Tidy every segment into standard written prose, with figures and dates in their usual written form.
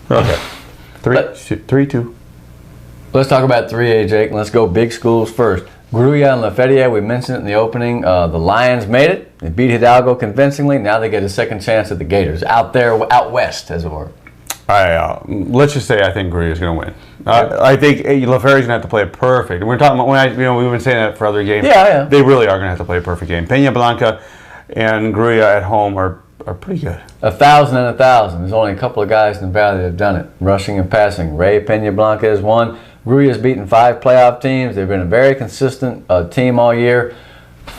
Yeah. Okay. 3-2. Let's talk about 3A, Jake. Let's go big schools first. Gruya and LaFerriere, we mentioned it in the opening. The Lions made it. They beat Hidalgo convincingly. Now they get a second chance at the Gators. Out west, as it were. Let's just say I think Gruya is going to win. I think LaFerriere's going to have to play it perfect. We're talking about we've been saying that for other games. Yeah. They really are going to have to play a perfect game. Peña Blanca and Gruya at home are pretty good. 1,000 and 1,000. There's only a couple of guys in the valley that have done it, rushing and passing. Ray Peña Blanca is one. Gruya's beaten 5 playoff teams. They've been a very consistent team all year.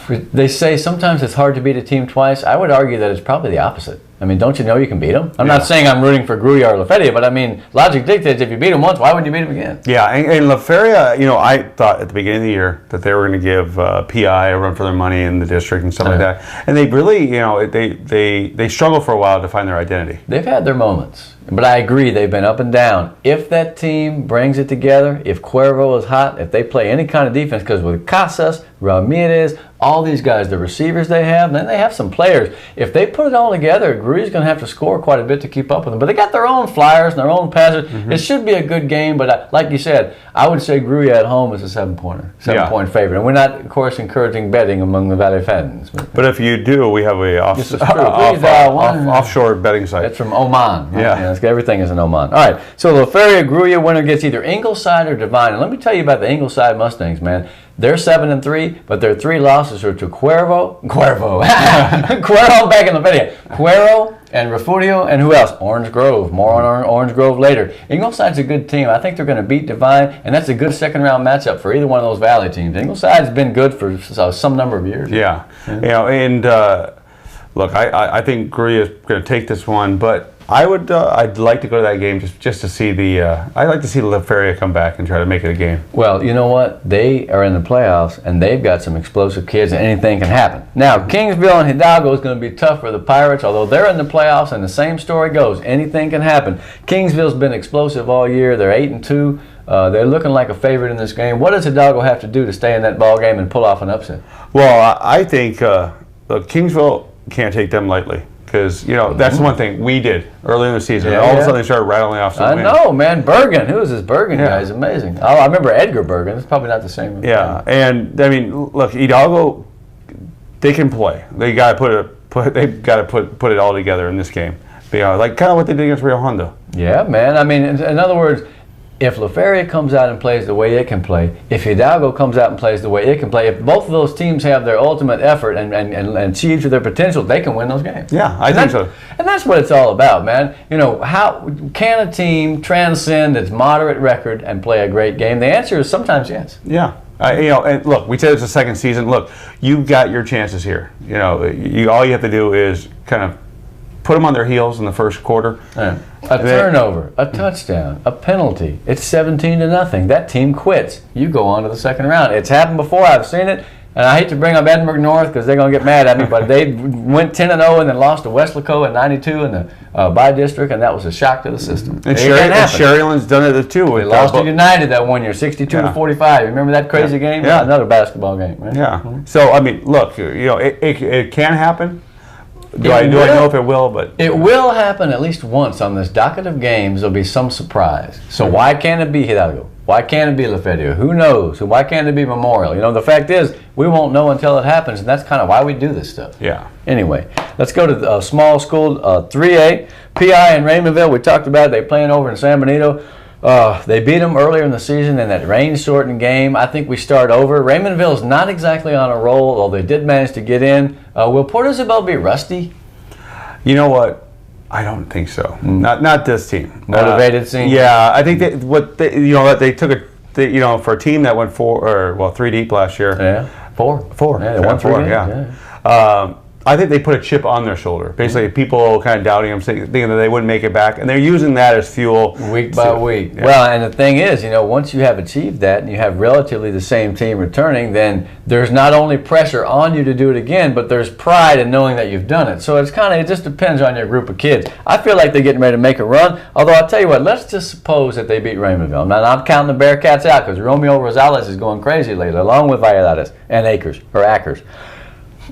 They say sometimes it's hard to beat a team twice. I would argue that it's probably the opposite. I mean, don't you know you can beat them? I'm not saying I'm rooting for Gruya or LaFerriere, but I mean, logic dictates if you beat them once, why wouldn't you beat them again? Yeah, and LaFerriere, I thought at the beginning of the year that they were going to give PI a run for their money in the district and stuff like that. And they really, they struggled for a while to find their identity. They've had their moments, but I agree they've been up and down. If that team brings it together, if Cuervo is hot, if they play any kind of defense, because with Casas, Ramirez, all these guys, the receivers they have, then they have some players. If they put it all together, Gruya's going to have to score quite a bit to keep up with them. But they got their own flyers and their own passers. It should be a good game, but like you said, I would say Gruya at home is a 7-point favorite. And we're not, of course, encouraging betting among the Valley fans. But if you do, we have a offshore betting site. It's from Oman. Right? Yeah. Everything is in Oman. All right, so LaFerriere Gruya winner gets either Ingleside or Divine. And let me tell you about the Ingleside Mustangs, man. They're 7-3, but their 3 losses are to Cuervo back in LaFerriere, Cuervo and Refugio, and who else? Orange Grove. More on Orange Grove later. Ingleside's a good team. I think they're going to beat Divine, and that's a good second-round matchup for either one of those Valley teams. Ingleside's been good for some number of years. Yeah. Look, I think Gruya's going to take this one, but I'd like to go to that game just to see I'd like to see LaFerriere come back and try to make it a game. Well, you know what? They are in the playoffs, and they've got some explosive kids, and anything can happen. Now, Kingsville and Hidalgo is going to be tough for the Pirates, although they're in the playoffs, and the same story goes. Anything can happen. Kingsville's been explosive all year. They're 8-2. They're looking like a favorite in this game. What does Hidalgo have to do to stay in that ball game and pull off an upset? Well, I think Kingsville can't take them lightly. Because, that's one thing we did early in the season. All of a sudden they started rattling off some wins. I know, man. Bergen. Who is this Bergen guy? He's amazing. Oh, I remember Edgar Bergen. It's probably not the same. Yeah, and, I mean, look, Hidalgo, they can play. They got to put it all together in this game. Like kind of what they did against Rio Hondo. Yeah, man. I mean, in other words, if LaFerriere comes out and plays the way it can play, if Hidalgo comes out and plays the way it can play, if both of those teams have their ultimate effort and achieve to their potential, they can win those games. Yeah, I think so. And that's what it's all about, man. How can a team transcend its moderate record and play a great game? The answer is sometimes yes. Yeah. And look, we said it's the second season. Look, you've got your chances here. All you have to do is kind of put them on their heels in the first quarter. Yeah. A turnover, a touchdown, a penalty. It's 17-0. That team quits. You go on to the second round. It's happened before. I've seen it. And I hate to bring up Edinburgh North because they're going to get mad at me, but they went 10-0 and then lost to Westlaco in '92 in the by-district, and that was a shock to the system. And Sherryland's done it too. They lost to United that one year, 62-45. Remember that crazy game? Yeah. Another basketball game, right? Yeah. So, I mean, look, it can happen. Do I know if it will? But it will happen at least once on this docket of games. There'll be some surprise. So why can't it be Hidalgo? Why can't it be LaFerriere? Who knows? Why can't it be Memorial? The fact is, we won't know until it happens, and that's kind of why we do this stuff. Yeah. Anyway, let's go to small school 3A. PI and Raymondville, we talked about it. They're playing over in San Benito. They beat them earlier in the season in that rain-shortened game. I think we start over. Raymondville's not exactly on a roll, although they did manage to get in. Will Port Isabel be rusty? You know what? I don't think so. Not this team. Motivated team. Yeah, I think they took for a team that went 3 deep last year. Yeah, four. Yeah, they won 3 games. Yeah. I think they put a chip on their shoulder. Basically, people kind of doubting them, thinking that they wouldn't make it back, and they're using that as fuel week by week. Yeah. Well, and the thing is, once you have achieved that and you have relatively the same team returning, then there's not only pressure on you to do it again, but there's pride in knowing that you've done it. So it just depends on your group of kids. I feel like they're getting ready to make a run. Although I'll tell you what, let's just suppose that they beat Raymondville. Now I'm counting the Bearcats out because Romeo Rosales is going crazy lately, along with Valladares and Akers.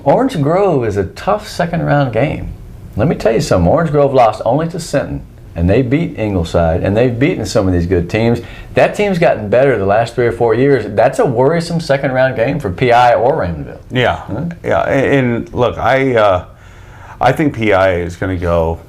Orange Grove is a tough second-round game. Let me tell you something. Orange Grove lost only to Sinton. and they beat Ingleside, and they've beaten some of these good teams. That team's gotten better the last 3 or 4 years. That's a worrisome second-round game for PI or Raymondville. Yeah, yeah. And look, I think PI is going to go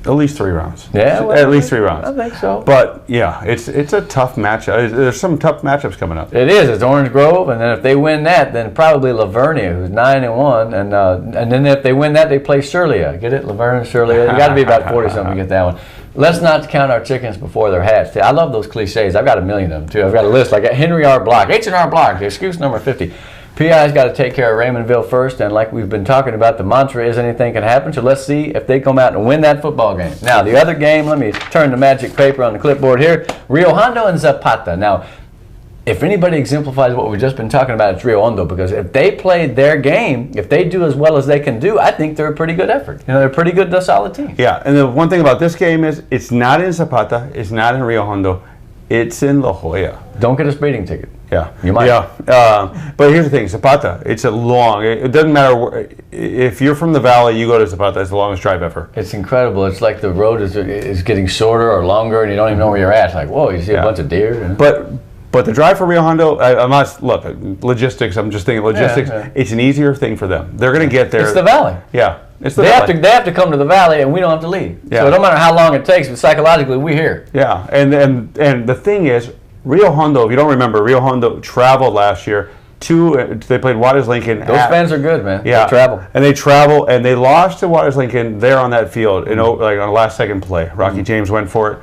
at least 3 rounds. Yeah, well, at least 3 rounds. I think so. But yeah, it's a tough match. There's some tough matchups coming up. It is. It's Orange Grove, and then if they win that, then probably Lavernia, who's 9-1, and then if they win that, they play Shirley. Get it, Lavernia, Shirley. You got to be about 40-something to get that one. Let's not count our chickens before they're hatched. I love those cliches. I've got a million of them too. I've got a list like Henry R. Block, H&R Block, excuse number 50. PI's got to take care of Raymondville first, and like we've been talking about, the mantra is anything can happen, so let's see if they come out and win that football game. Now, the other game, let me turn the magic paper on the clipboard here, Rio Hondo and Zapata. Now, if anybody exemplifies what we've just been talking about, it's Rio Hondo, because if they play their game, if they do as well as they can do, I think they're a pretty good effort. You know, they're a pretty good, solid team. Yeah, and the one thing about this game is it's not in Zapata, it's not in Rio Hondo, it's in La Jolla. Don't get a speeding ticket. Yeah, you might. Yeah, but here's the thing: Zapata. It's a long. It doesn't matter if you're from the valley. You go to Zapata. It's the longest drive ever. It's incredible. It's like the road is getting shorter or longer, and you don't even know where you're at. It's like, whoa, you see a bunch of deer. You know? But the drive for Rio Hondo, I'm not look logistics. I'm just thinking logistics. Yeah. It's an easier thing for them. They're going to get there. It's the valley. Yeah, it's the they valley. They have to come to the valley, and we don't have to leave. Yeah. So no matter how long it takes, but psychologically, we're here. Yeah, and the thing is, Rio Hondo, if you don't remember, Rio Hondo traveled last year they played Waters Lincoln. Those fans are good, man. Yeah. They travel. And they lost to Waters Lincoln there on that field, like on a last second play. Rocky James went for it.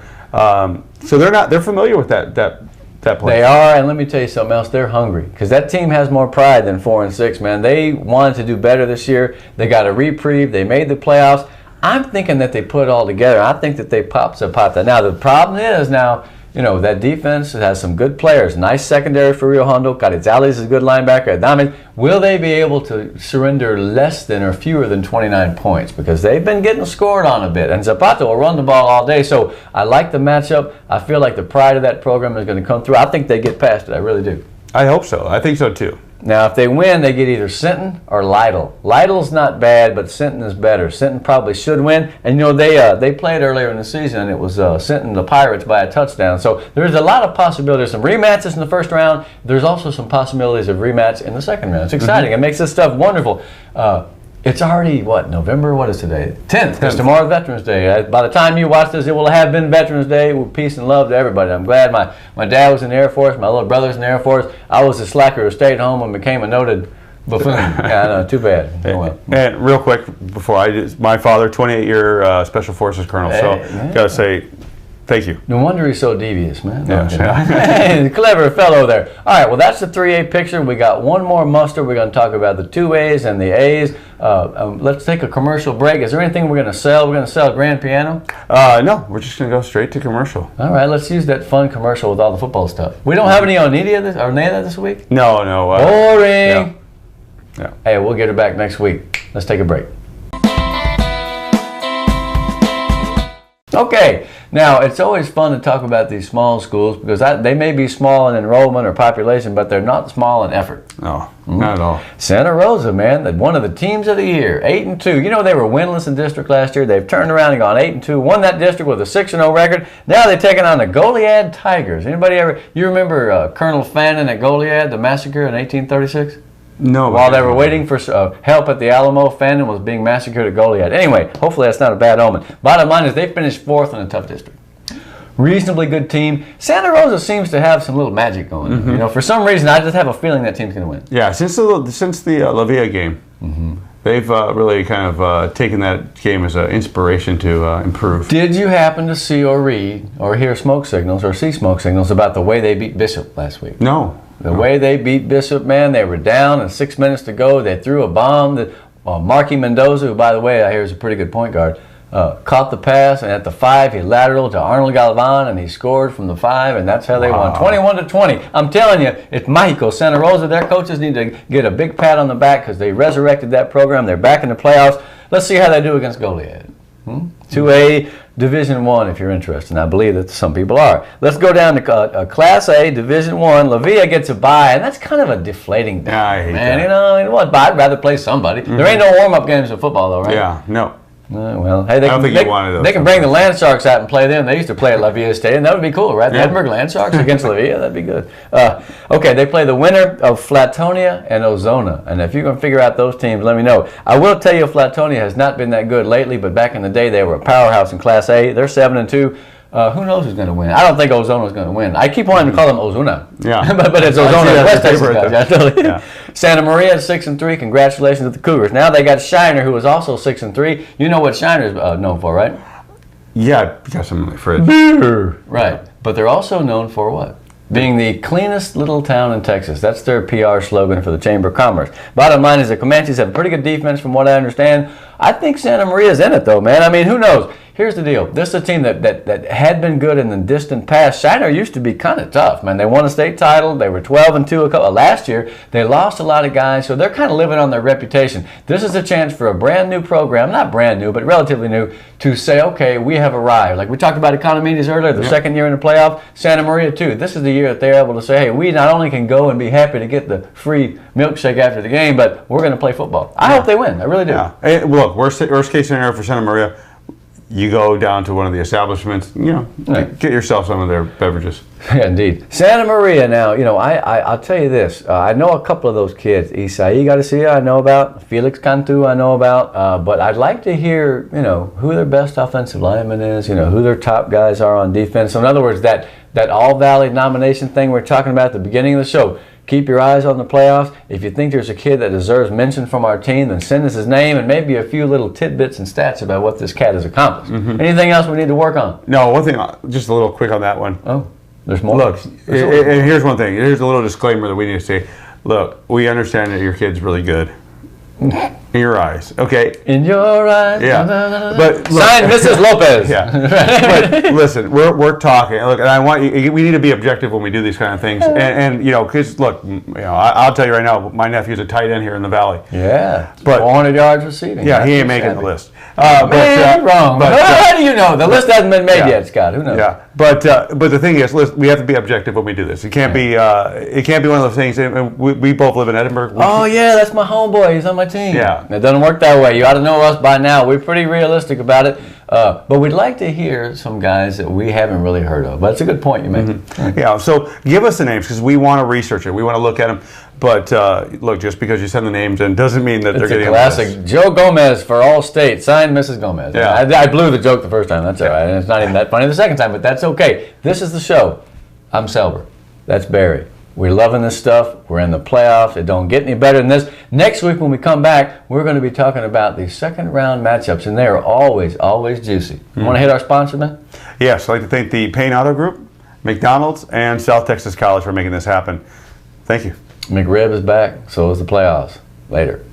So they're familiar with that play. They are, and let me tell you something else. They're hungry because that team has more pride than 4-6, man. They wanted to do better this year. They got a reprieve. They made the playoffs. I'm thinking that they put it all together. I think that they pop Zapata. Now the problem is that defense has some good players. Nice secondary for Rio Hondo. Carizales is a good linebacker. Adame. Will they be able to surrender less than or fewer than 29 points? Because they've been getting scored on a bit. And Zapata will run the ball all day. So I like the matchup. I feel like the pride of that program is going to come through. I think they get past it. I really do. I hope so. I think so too. Now, if they win, they get either Sinton or Lytle. Lytle's not bad, but Sinton is better. Sinton probably should win. And, they played earlier in the season, and it was Sinton, the Pirates, by a touchdown. So there's a lot of possibilities. Some rematches in the first round. There's also some possibilities of rematch in the second round. It's exciting. It makes this stuff wonderful. It's already, November? What is today? 10th, because tomorrow's Veterans Day. By the time you watch this, it will have been Veterans Day with peace and love to everybody. I'm glad my dad was in the Air Force, my little brother's in the Air Force. I was a slacker who stayed home and became a noted buffoon. Yeah, I know, too bad. Oh, well. And real quick, my father, 28-year Special Forces Colonel, got to say, thank you. No wonder he's so devious, man. Yeah. Clever fellow there. All right, well, that's the 3A picture. We got one more muster. We're going to talk about the 2As and the A's. Let's take a commercial break. Is there anything we're going to sell? We're going to sell a grand piano? No, we're just going to go straight to commercial. All right, let's use that fun commercial with all the football stuff. We don't have any Oneida this week? No. Boring. Yeah. Hey, we'll get her back next week. Let's take a break. Okay, now it's always fun to talk about these small schools because they may be small in enrollment or population, but they're not small in effort. No, not at all. Santa Rosa, man, one of the teams of the year, 8-2. They were winless in district last year. They've turned around and gone 8-2, won that district with a 6-0 record. Now they're taking on the Goliad Tigers. Anybody you remember Colonel Fannin at Goliad, the massacre in 1836? No. While they were waiting for help at the Alamo, Fannin was being massacred at Goliad. Anyway, hopefully that's not a bad omen. Bottom line is they finished 4th in a tough district. Reasonably good team. Santa Rosa seems to have some little magic going. For some reason, I just have a feeling that team's going to win. Yeah, since the La Villa game, they've really kind of taken that game as an inspiration to improve. Did you happen to see or read or hear smoke signals or see smoke signals about the way they beat Bishop last week? No. The way they beat Bishop, man, they were down and 6 minutes to go. They threw a bomb that Marky Mendoza, who, by the way, I hear is a pretty good point guard, caught the pass, and at the 5, he lateraled to Arnold Galvan, and he scored from the 5, and that's how they won. 21-20. I'm telling you, it's Mexico. Santa Rosa, their coaches need to get a big pat on the back because they resurrected that program. They're back in the playoffs. Let's see how they do against Goliad. 2A Division I, if you're interested. And I believe that some people are. Let's go down to Class A Division I. La Villa gets a bye, and that's kind of a deflating thing. Yeah, I hate that. I'd rather play somebody. There ain't no warm-up games in football, though, right? Yeah, no. Well, hey, I don't think you wanted those. they can bring the Land Sharks out and play them. They used to play at La Villa Stadium. That would be cool, right? The Yeah. Edinburgh Land Sharks against La Villa. That'd be good. Okay, they play the winner of Flatonia and Ozona. And if you can figure out those teams, let me know. I will tell you, Flatonia has not been that good lately, but back in the day, they were a powerhouse in Class A. They're 7-2. Who knows who's going to win? I don't think Ozona is going to win. I keep wanting to call them Ozuna. Yeah. but it's I see Ozona. that West Texas paper right guys. there. I tell you. Yeah. Santa Maria is 6-3. Congratulations to the Cougars. Now they got Shiner, who was also 6-3. You know what Shiner is known for, right? Yeah, I got some in my fridge. Right. But they're also known for what? Being the cleanest little town in Texas. That's their PR slogan for the Chamber of Commerce. Bottom line is the Comanches have a pretty good defense from what I understand. I think Santa Maria's in it though, man. I mean, who knows? Here's the deal. This is a team that had been good in the distant past. Shiner used to be kind of tough, man. They won a state title. They were 12-2 last year. They lost a lot of guys, so they're kind of living on their reputation. This is a chance for a brand new program, not brand new, but relatively new, to say, okay, we have arrived. Like we talked about Economides earlier, the second year in the playoff. Santa Maria too. This is the year that they're able to say, hey, we not only can go and be happy to get the free milkshake after the game, but we're going to play football. I hope they win. I really do. Yeah. Hey, look, worst case scenario for Santa Maria, you go down to one of the establishments, get yourself some of their beverages. Yeah, indeed. Santa Maria now, I'll tell you this. I know a couple of those kids. Isai Garcia I know about. Felix Cantu I know about. But I'd like to hear, who their best offensive lineman is, who their top guys are on defense. So in other words, that All-Valley nomination thing we're talking about at the beginning of the show, keep your eyes on the playoffs. If you think there's a kid that deserves mention from our team, then send us his name and maybe a few little tidbits and stats about what this cat has accomplished. Anything else we need to work on? No, one thing, just a little quick on that one. Oh, there's more. Look, and here's one thing. Here's a little disclaimer that we need to say. Look, we understand that your kid's really good. In your eyes, okay? In your eyes. Yeah. But look, signed Mrs. Lopez. Yeah. But listen, we're talking. Look, and I want you. We need to be objective when we do these kind of things. And because look, I'll tell you right now, my nephew's a tight end here in the valley. Yeah. But 400 yards receiving. Yeah, he ain't making the list. Man, wrong. But, how do you know? The list hasn't been made yet, Scott. Who knows? Yeah. But the thing is, listen, we have to be objective when we do this. It can't be. It can't be one of those things. And we both live in Edinburgh. Yeah, that's my homeboy. He's on my team. Yeah. It doesn't work that way. You ought to know us by now. We're pretty realistic about it. But we'd like to hear some guys that we haven't really heard of. But it's a good point you make. Yeah, so give us the names because we want to research it. We want to look at them. But look, just because you send the names in doesn't mean that they're getting a classic. Joe Gomez for all state. Signed Mrs. Gomez. Yeah. I blew the joke the first time. That's all right. And it's not even that funny the second time, but that's okay. This is the show. I'm Selber. That's Barry. We're loving this stuff. We're in the playoffs. It don't get any better than this. Next week when we come back, we're going to be talking about the second round matchups, and they are always, always juicy. You want to hit our sponsor, man? Yes, I'd like to thank the Payne Auto Group, McDonald's, and South Texas College for making this happen. Thank you. McRib is back. So is the playoffs. Later.